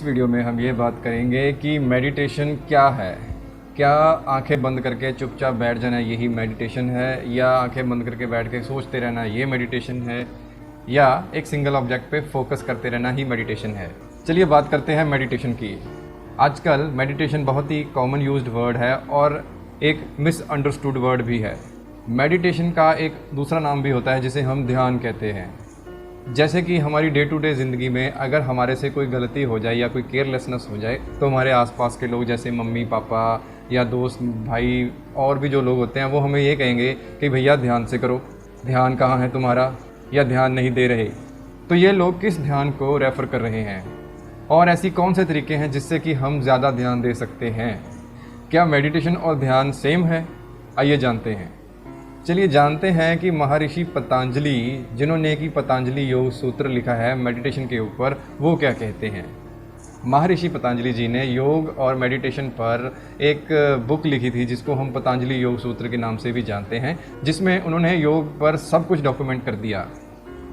इस वीडियो में हम ये बात करेंगे कि मेडिटेशन क्या है। क्या आंखें बंद करके चुपचाप बैठ जाना यही मेडिटेशन है, या आंखें बंद करके बैठ के सोचते रहना ये मेडिटेशन है, या एक सिंगल ऑब्जेक्ट पे फोकस करते रहना ही मेडिटेशन है। चलिए बात करते हैं मेडिटेशन की। आजकल मेडिटेशन बहुत ही कॉमन यूज्ड वर्ड है और एक मिसअंडरस्टूड वर्ड भी है। मेडिटेशन का एक दूसरा नाम भी होता है जिसे हम ध्यान कहते हैं। जैसे कि हमारी डे टू डे ज़िंदगी में अगर हमारे से कोई गलती हो जाए या कोई केयरलेसनेस हो जाए तो हमारे आसपास के लोग जैसे मम्मी पापा या दोस्त भाई और भी जो लोग होते हैं वो हमें ये कहेंगे कि भैया ध्यान से करो, ध्यान कहाँ है तुम्हारा, या ध्यान नहीं दे रहे। तो ये लोग किस ध्यान को रेफ़र कर रहे हैं और ऐसी कौन से तरीके हैं जिससे कि हम ज़्यादा ध्यान दे सकते हैं। क्या मेडिटेशन और ध्यान सेम है? आइए जानते हैं। चलिए जानते हैं कि महर्षि पतंजलि, जिन्होंने कि पतंजलि योग सूत्र लिखा है मेडिटेशन के ऊपर, वो क्या कहते हैं। महर्षि पतंजलि जी ने योग और मेडिटेशन पर एक बुक लिखी थी जिसको हम पतंजलि योग सूत्र के नाम से भी जानते हैं, जिसमें उन्होंने योग पर सब कुछ डॉक्यूमेंट कर दिया।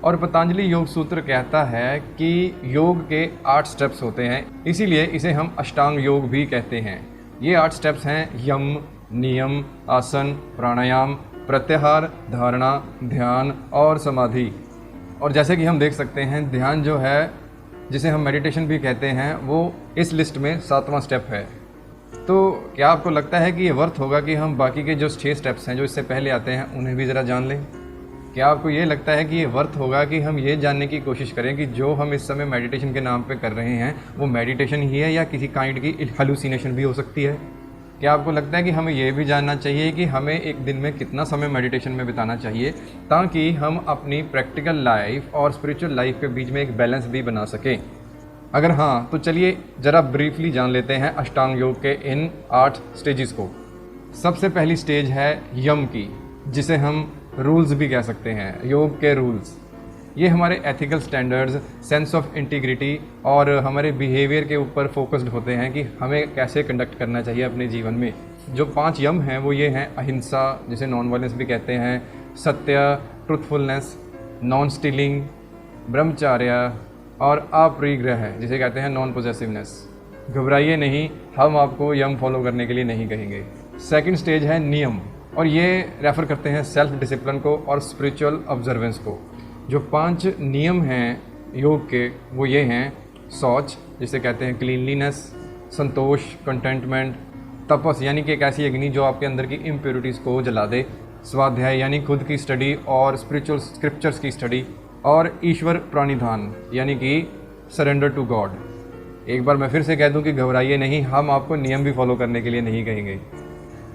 और पतंजलि योग सूत्र कहता है कि योग के 8 स्टेप्स होते हैं, इसीलिए इसे हम अष्टांग योग भी कहते हैं। ये 8 स्टेप्स हैं यम, नियम, आसन, प्राणायाम, प्रत्याहार, धारणा, ध्यान और समाधि। और जैसे कि हम देख सकते हैं ध्यान जो है, जिसे हम मेडिटेशन भी कहते हैं, वो इस लिस्ट में 7वां स्टेप है। तो क्या आपको लगता है कि ये वर्थ होगा कि हम बाकी के जो 6 स्टेप्स हैं जो इससे पहले आते हैं उन्हें भी ज़रा जान लें? क्या आपको ये लगता है कि ये वर्थ होगा कि हम ये जानने की कोशिश करें कि जो हम इस समय मेडिटेशन के नाम पे कर रहे हैं वो मेडिटेशन ही है या किसी काइंड की हेलुसिनेशन भी हो सकती है? क्या आपको लगता है कि हमें ये भी जानना चाहिए कि हमें एक दिन में कितना समय मेडिटेशन में बिताना चाहिए ताकि हम अपनी प्रैक्टिकल लाइफ और स्पिरिचुअल लाइफ के बीच में एक बैलेंस भी बना सकें? अगर हाँ, तो चलिए ज़रा ब्रीफली जान लेते हैं अष्टांग योग के इन 8 स्टेजेस को। सबसे पहली स्टेज है यम की, जिसे हम रूल्स भी कह सकते हैं, योग के रूल्स। ये हमारे ethical standards, sense of integrity और हमारे बिहेवियर के ऊपर फोकस्ड होते हैं कि हमें कैसे कंडक्ट करना चाहिए अपने जीवन में। जो 5 यम हैं वो ये हैं अहिंसा, जिसे नॉन वायलेंस भी कहते हैं, सत्य, ट्रुथफुलनेस, नॉन स्टीलिंग, ब्रह्मचर्य और अपरिग्रह, जिसे कहते हैं नॉन पोजेसिवनेस। घबराइए नहीं, हम आपको यम फॉलो करने के लिए नहीं कहेंगे। सेकंड स्टेज है नियम, और ये रेफ़र करते हैं सेल्फ डिसिप्लिन को और स्पिरिचुअल ऑब्जर्वेंस को। जो 5 नियम हैं योग के वो ये हैं शौच, जिसे कहते हैं क्लीनलीनेस, संतोष, कंटेंटमेंट, तपस यानी कि एक ऐसी अग्नि जो आपके अंदर की इम्प्योरिटीज़ को जला दे, स्वाध्याय यानी खुद की स्टडी और स्पिरिचुअल स्क्रिप्चर्स की स्टडी, और ईश्वर प्रणिधान यानी कि सरेंडर टू गॉड। एक बार मैं फिर से कह दूं कि घबराइए नहीं, हम आपको नियम भी फॉलो करने के लिए नहीं कहेंगे।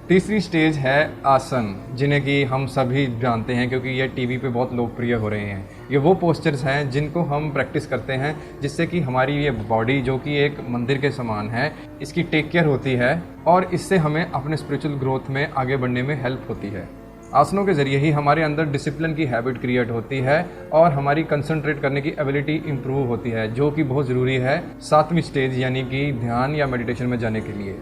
तीसरी स्टेज है आसन, जिन्हें कि हम सभी जानते हैं क्योंकि ये टीवी पे बहुत लोकप्रिय हो रहे हैं। ये वो पोस्चर्स हैं जिनको हम प्रैक्टिस करते हैं जिससे कि हमारी ये बॉडी, जो कि एक मंदिर के समान है, इसकी टेक केयर होती है और इससे हमें अपने स्पिरिचुअल ग्रोथ में आगे बढ़ने में हेल्प होती है। आसनों के ज़रिए ही हमारे अंदर डिसिप्लिन की हैबिट क्रिएट होती है और हमारी कंसंट्रेट करने की एबिलिटी इंप्रूव होती है, जो कि बहुत ज़रूरी है 7वीं स्टेज यानी कि ध्यान या मेडिटेशन में जाने के लिए।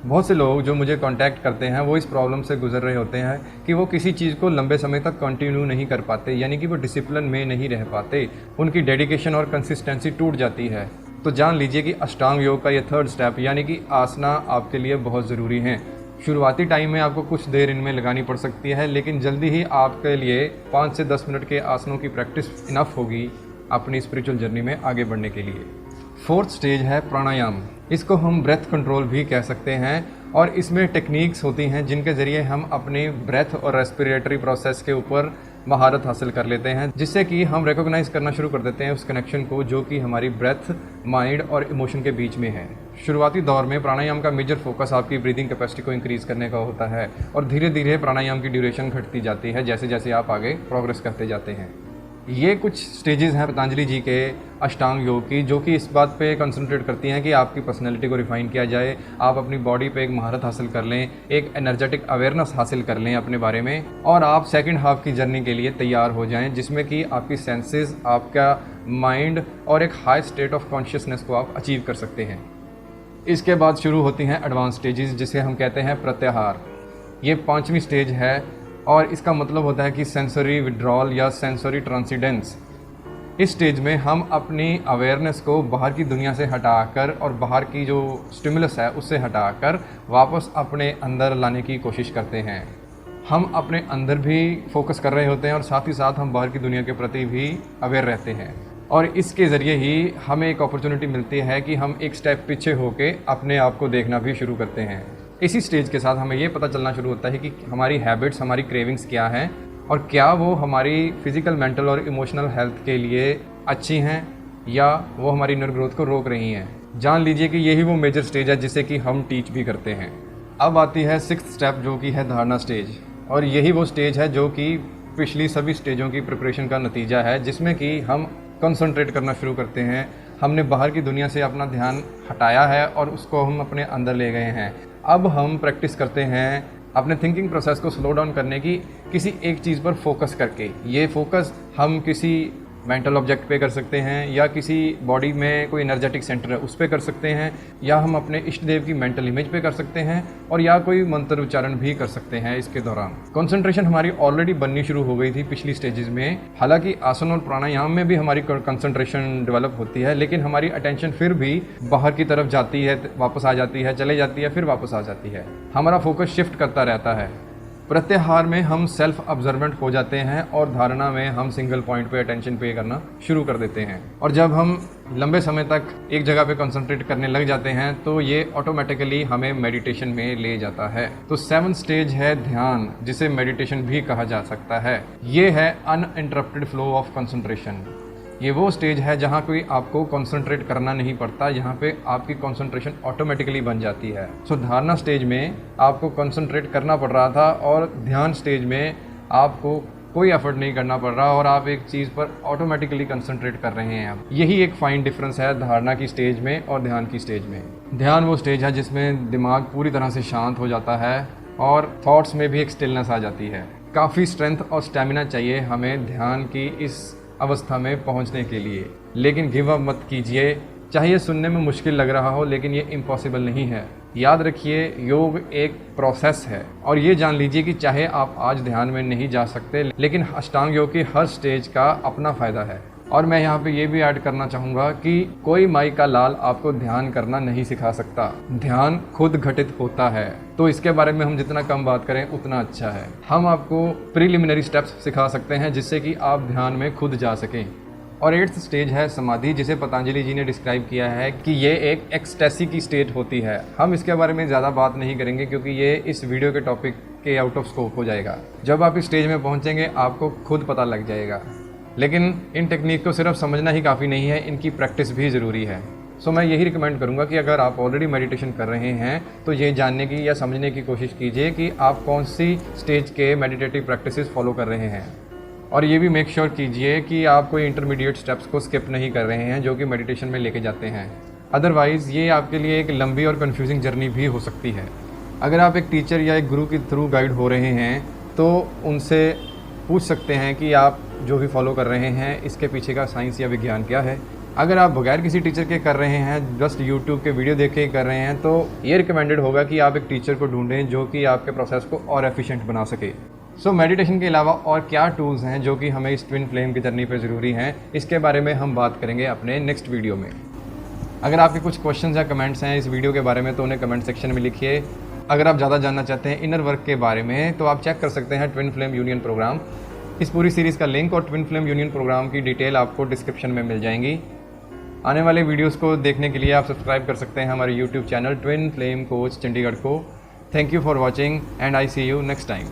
बहुत से लोग जो मुझे कांटेक्ट करते हैं वो इस प्रॉब्लम से गुजर रहे होते हैं कि वो किसी चीज़ को लंबे समय तक कंटिन्यू नहीं कर पाते, यानी कि वो डिसिप्लिन में नहीं रह पाते, उनकी डेडिकेशन और कंसिस्टेंसी टूट जाती है। तो जान लीजिए कि अष्टांग योग का ये 3rd स्टेप यानी कि आसना आपके लिए बहुत ज़रूरी हैं। शुरुआती टाइम में आपको कुछ देर इनमें लगानी पड़ सकती है, लेकिन जल्दी ही आपके लिए 5 से 10 मिनट के आसनों की प्रैक्टिस इनफ होगी अपनी स्पिरिचुअल जर्नी में आगे बढ़ने के लिए। 4th स्टेज है प्राणायाम। इसको हम ब्रेथ कंट्रोल भी कह सकते हैं और इसमें टेक्निक्स होती हैं जिनके ज़रिए हम अपने ब्रेथ और रेस्पिरेटरी प्रोसेस के ऊपर महारत हासिल कर लेते हैं, जिससे कि हम रिकॉग्नाइज करना शुरू कर देते हैं उस कनेक्शन को जो कि हमारी ब्रेथ, माइंड और इमोशन के बीच में है। शुरुआती दौर में प्राणायाम का मेजर फोकस आपकी ब्रीदिंग कैपेसिटी को इंक्रीज़ करने का होता है और धीरे धीरे प्राणायाम की ड्यूरेशन घटती जाती है जैसे जैसे आप आगे प्रोग्रेस करते जाते हैं। ये कुछ स्टेजेस हैं पतंजलि जी के अष्टांग योग की, जो कि इस बात पे कंसंट्रेट करती हैं कि आपकी पर्सनैलिटी को रिफाइन किया जाए, आप अपनी बॉडी पे एक महारत हासिल कर लें, एक एनर्जेटिक अवेयरनेस हासिल कर लें अपने बारे में, और आप सेकंड हाफ की जर्नी के लिए तैयार हो जाएं, जिसमें कि आपकी सेंसेस, आपका माइंड और एक हाई स्टेट ऑफ कॉन्शियसनेस को आप अचीव कर सकते हैं। इसके बाद शुरू होती हैं एडवांस स्टेजेस, जिसे हम कहते हैं प्रत्याहार। ये 5वीं स्टेज है और इसका मतलब होता है कि सेंसरी विड्रॉल या सेंसरी ट्रांसीडेंस। इस स्टेज में हम अपनी अवेयरनेस को बाहर की दुनिया से हटाकर और बाहर की जो स्टिमुलस है उससे हटाकर वापस अपने अंदर लाने की कोशिश करते हैं। हम अपने अंदर भी फोकस कर रहे होते हैं और साथ ही साथ हम बाहर की दुनिया के प्रति भी अवेयर रहते हैं, और इसके ज़रिए ही हमें एक अपॉर्चुनिटी मिलती है कि हम एक स्टेप पीछे होके अपने आप को देखना भी शुरू करते हैं। इसी स्टेज के साथ हमें ये पता चलना शुरू होता है कि हमारी हैबिट्स, हमारी क्रेविंग्स क्या हैं और क्या वो हमारी फिज़िकल, मेंटल और इमोशनल हेल्थ के लिए अच्छी हैं या वो हमारी इनर ग्रोथ को रोक रही हैं। जान लीजिए कि यही वो मेजर स्टेज है जिसे कि हम टीच भी करते हैं। अब आती है 6th स्टेप, जो कि है धारणा स्टेज, और यही वो स्टेज है जो कि पिछली सभी स्टेजों की प्रिपरेशन का नतीजा है, जिसमें कि हम कंसंट्रेट करना शुरू करते हैं। हमने बाहर की दुनिया से अपना ध्यान हटाया है और उसको हम अपने अंदर ले गए हैं। अब हम प्रैक्टिस करते हैं अपने थिंकिंग प्रोसेस को स्लो डाउन करने की, किसी एक चीज़ पर फोकस करके। ये फोकस हम किसी मेंटल ऑब्जेक्ट पे कर सकते हैं या किसी बॉडी में कोई एनर्जेटिक सेंटर है उस पे कर सकते हैं, या हम अपने इष्ट देव की मेंटल इमेज पे कर सकते हैं, और या कोई मंत्र उच्चारण भी कर सकते हैं। इसके दौरान कंसंट्रेशन हमारी ऑलरेडी बननी शुरू हो गई थी पिछली स्टेजेस में। हालांकि आसन और प्राणायाम में भी हमारी कंसंट्रेशन डेवलप होती है, लेकिन हमारी अटेंशन फिर भी बाहर की तरफ जाती है, वापस आ जाती है, चले जाती है, फिर वापस आ जाती है। हमारा फोकस शिफ्ट करता रहता है। प्रत्याहार में हम सेल्फ ऑब्जर्वेंट हो जाते हैं और धारणा में हम सिंगल पॉइंट पे अटेंशन पे करना शुरू कर देते हैं। और जब हम लंबे समय तक एक जगह पे कंसंट्रेट करने लग जाते हैं तो ये ऑटोमेटिकली हमें मेडिटेशन में ले जाता है। तो 7th स्टेज है ध्यान, जिसे मेडिटेशन भी कहा जा सकता है। ये है अनइंटरप्टेड फ्लो ऑफ कंसंट्रेशन। ये वो स्टेज है जहाँ कोई आपको कंसंट्रेट करना नहीं पड़ता, यहाँ पे आपकी कंसंट्रेशन ऑटोमेटिकली बन जाती है। सो धारणा स्टेज में आपको कंसंट्रेट करना पड़ रहा था और ध्यान स्टेज में आपको कोई एफर्ट नहीं करना पड़ रहा और आप एक चीज़ पर ऑटोमेटिकली कंसंट्रेट कर रहे हैं। अब यही एक फाइन डिफरेंस है धारणा की स्टेज में और ध्यान की स्टेज में। ध्यान वो स्टेज है जिसमें दिमाग पूरी तरह से शांत हो जाता है और थॉट्स में भी एक स्टिलनेस आ जाती है। काफ़ी स्ट्रेंथ और स्टेमिना चाहिए हमें ध्यान की इस अवस्था में पहुंचने के लिए, लेकिन गिव अप मत कीजिए। चाहे ये सुनने में मुश्किल लग रहा हो, लेकिन ये इम्पॉसिबल नहीं है। याद रखिए, योग एक प्रोसेस है, और ये जान लीजिए कि चाहे आप आज ध्यान में नहीं जा सकते, लेकिन अष्टांग योग की हर स्टेज का अपना फ़ायदा है। और मैं यहाँ पे ये भी ऐड करना चाहूँगा कि कोई माई का लाल आपको ध्यान करना नहीं सिखा सकता। ध्यान खुद घटित होता है, तो इसके बारे में हम जितना कम बात करें उतना अच्छा है। हम आपको प्रीलिमिनरी स्टेप्स सिखा सकते हैं जिससे कि आप ध्यान में खुद जा सकें। और 8th स्टेज है समाधि, जिसे पतंजलि जी ने डिस्क्राइब किया है कि ये एक एक्सटेसी की स्टेट होती है। हम इसके बारे में ज़्यादा बात नहीं करेंगे क्योंकि ये इस वीडियो के टॉपिक के आउट ऑफ स्कोप हो जाएगा। जब आप इस स्टेज में पहुँचेंगे आपको खुद पता लग जाएगा, लेकिन इन टेक्निक को सिर्फ समझना ही काफ़ी नहीं है, इनकी प्रैक्टिस भी ज़रूरी है। सो मैं यही रिकमेंड करूँगा कि अगर आप ऑलरेडी मेडिटेशन कर रहे हैं तो ये जानने की या समझने की कोशिश कीजिए कि आप कौन सी स्टेज के मेडिटेटिव प्रैक्टिसेस फॉलो कर रहे हैं, और ये भी मेक श्योर कीजिए कि आप कोई इंटरमीडिएट स्टेप्स को स्किप नहीं कर रहे हैं जो कि मेडिटेशन में लेके जाते हैं। अदरवाइज़ ये आपके लिए एक लंबी और कन्फ्यूजिंग जर्नी भी हो सकती है। अगर आप एक टीचर या एक गुरु के थ्रू गाइड हो रहे हैं तो उनसे पूछ सकते हैं कि आप जो भी फॉलो कर रहे हैं इसके पीछे का साइंस या विज्ञान क्या है। अगर आप बगैर किसी टीचर के कर रहे हैं, जस्ट यूट्यूब के वीडियो देख के कर रहे हैं, तो ये रिकमेंडेड होगा कि आप एक टीचर को ढूंढें जो कि आपके प्रोसेस को और एफिशिएंट बना सके। सो मेडिटेशन के अलावा और क्या टूल्स हैं जो कि हमें इस ट्विन फ्लेम की जर्नी पे ज़रूरी हैं, इसके बारे में हम बात करेंगे अपने नेक्स्ट वीडियो में। अगर आपके कुछ क्वेश्चंस या कमेंट्स हैं इस वीडियो के बारे में तो उन्हें कमेंट सेक्शन में लिखिए। अगर आप ज़्यादा जानना चाहते हैं इनर वर्क के बारे में तो आप चेक कर सकते हैं ट्विन फ्लेम यूनियन प्रोग्राम। इस पूरी सीरीज़ का लिंक और ट्विन फ्लेम यूनियन प्रोग्राम की डिटेल आपको डिस्क्रिप्शन में मिल जाएंगी। आने वाले वीडियोस को देखने के लिए आप सब्सक्राइब कर सकते हैं हमारे YouTube channel twin flame coach Chandigarh को। Thank you for watching and I see you next time.